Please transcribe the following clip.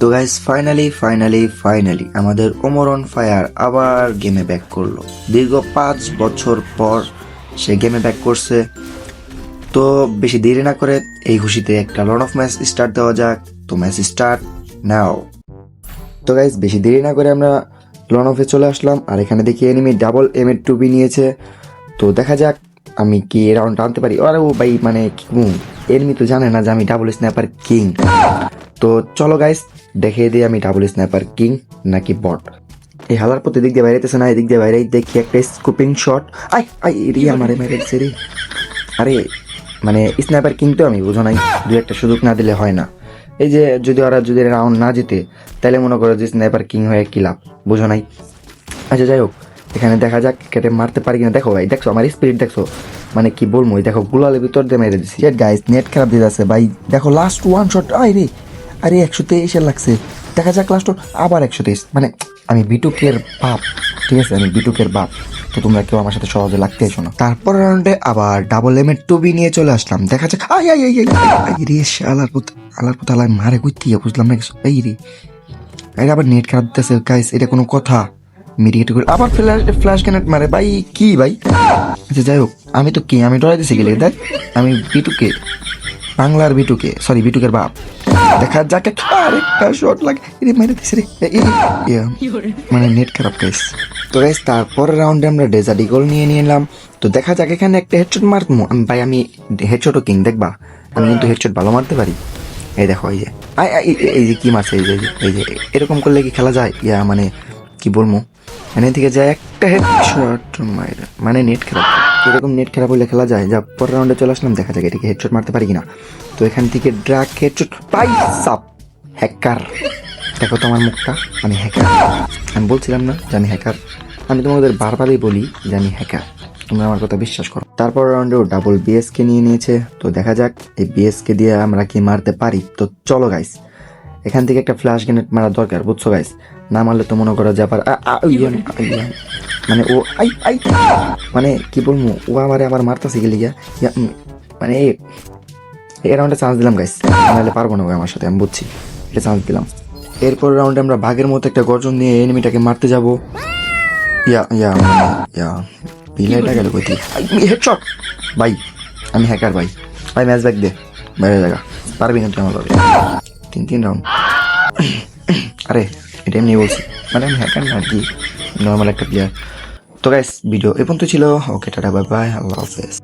তো guys finally আমাদের Omar on fire আবার গেমে ব্যাক করলো। দীর্ঘ 5 বছর পর সে গেমে ব্যাক করছে। তো বেশি দেরি না করে এই খুশিতে একটা লট অফ ম্যাচ স্টার্ট দেওয়া যাক। তো ম্যাচ স্টার্ট নাও। তো গাইস বেশি দেরি না করে আমরা লন অফে চলে আসলাম, আর এখানে দেখি এনিমি ডাবল M2B নিয়েছে। তো দেখা যাক আমি কি এই রাউন্ড আনতে পারি। আরে ও ভাই মানে এনিমি তো জানে না যে আমি ডাবল স্ন্যাপার কিং। তো চলো গাইস দেখিয়ে দিই আমি ডাবল স্ন্যাপার কিং নাকি বট। এই হালার প্রতি দিক দিয়ে বাইরেতেছে না, এদিক দিয়ে বাইরে দেখি একটা স্কুপিং শট। আমারে মেরে দিচ্ছে রে। আরে মানে স্ন্যাপার কিং তো আমি, বুঝো নাই, দু একটা সুযোগ না দিলে হয় না। এই যে যদি রাউন্ড না জিতে তাহলে মনে করো যে স্ন্যাপার কিং হয়ে কি লাভ, বুঝো নাই। আচ্ছা যাই হোক, এখানে দেখা যাক কেটে মারতে পারি কিনা। দেখো ভাই, দেখছো আমার স্পিড, দেখছো মানে কি বলবো, দেখো গুলালের ভিতর দিয়ে মেরে দিছি। গাইস নেট খারাপ দিয়ে যাচ্ছে ভাই, দেখো লাস্ট ওয়ান শট। আরে 123 লাগছে। দেখা যাক লাস্ট আবার 123। মানে আমি বিটুকের বাপ, ঠিক আছে, আমি বিটুকের বাপ। তো তোমরা কেউ আমার সাথে সহজে লাগতে এসো না। তারপর রাউন্ডে আবার ডাবল M2B নিয়ে চলে আসলাম। দেখা যাক রে আলার পথ আলাই মারে কইতে বুঝলাম না কিছু। এই আবার নেট খারাপ দিতেছে গাইস, এটা কোনো কথা? মিডিয়েট করে আবার ফ্ল্যাশ গ্রেনেড মারে ভাই, কি ভাই। আচ্ছা যাই হোক, আমি তো কি আমি ডরাই দিছি গেলে। দেখ আমি বিটুকে, বাংলার বিটুকে, সরি বিটুকের বাপ। দেখা যাক আরেকটা শট লাগে, মেরে দিছে রে। মানে নেট খারাপ গাইস। তো গাইস তারপরের রাউন্ডে আমরা ডেজার্ট ইগল নিয়ে নিলাম। তো দেখা যাক এখানে একটা হেডশট মারবো ভাই। আমি হেডশটও কিং, দেখবা আমি কিন্তু হেডশট ভালো মারতে পারি। এই দেখো এই যে এই যে কি মারছে, এই যে এরকম করলে কি খেলা যায়? মানে কি বলবো, মানে থেকে যায় একটা হেডশট মাইরা, মানে নেট খারাপ। এরকম নেট খারাপ হলে খেলা যায়। যা পরের রাউন্ডে চলে আসলাম, দেখা যাক এটাকে হেডশট মারতে পারি কিনা। তো এখান থেকে ড্রাগ হেডশট পাই সাপ হ্যাকার। দেখো তোমার মুখটা, আমি হ্যাকার। আমি বলছিলাম না যে আমি হ্যাকার? আমি তোমাদের বারবারই বলি যে আমি হ্যাকার, তোমরা আমার কথা বিশ্বাস করো। তারপর রাউন্ডেও ডাবল BSK নিয়ে নিয়েছে। তো দেখা যাক এই BSK দিয়ে আমরা কি মারতে পারি। তো চলো গাইস, এখান থেকে একটা ফ্ল্যাশ গ্রেনেড মারা দরকার, বুঝছো গাইস? না মারলে তো মনে করো যে আবার মানে ও মানে কি বলবো, ও আবার মারতেছে গেলে গিয়া। মানে এই রাউন্ডে চান্স দিলাম গাইস, নাহলে পারবো না আমার সাথে, আমি বুঝছি, এটা চান্স দিলাম। এরপর রাউন্ডে আমরা বাঘের মতো একটা গর্জন নিয়ে এনিমিটাকে মারতে যাবো। বিলাইটা গেল কই? হেডশট ভাই, আমি হ্যাকার ভাই। ম্যাচ ব্যাক দে, বাইরে জায়গা পারবি না তুই আমার ভাবে। 3 রাউন্ড। আরে এটা এমনি বলছি, মানে আমি হ্যাকার না আর কি, নর্মাল একটা প্লেয়ার। তো গাইস ভিডিও এই পর্যন্ত ছিল। ওকে টাটা, বাই বাই, আল্লাহ হাফেজ।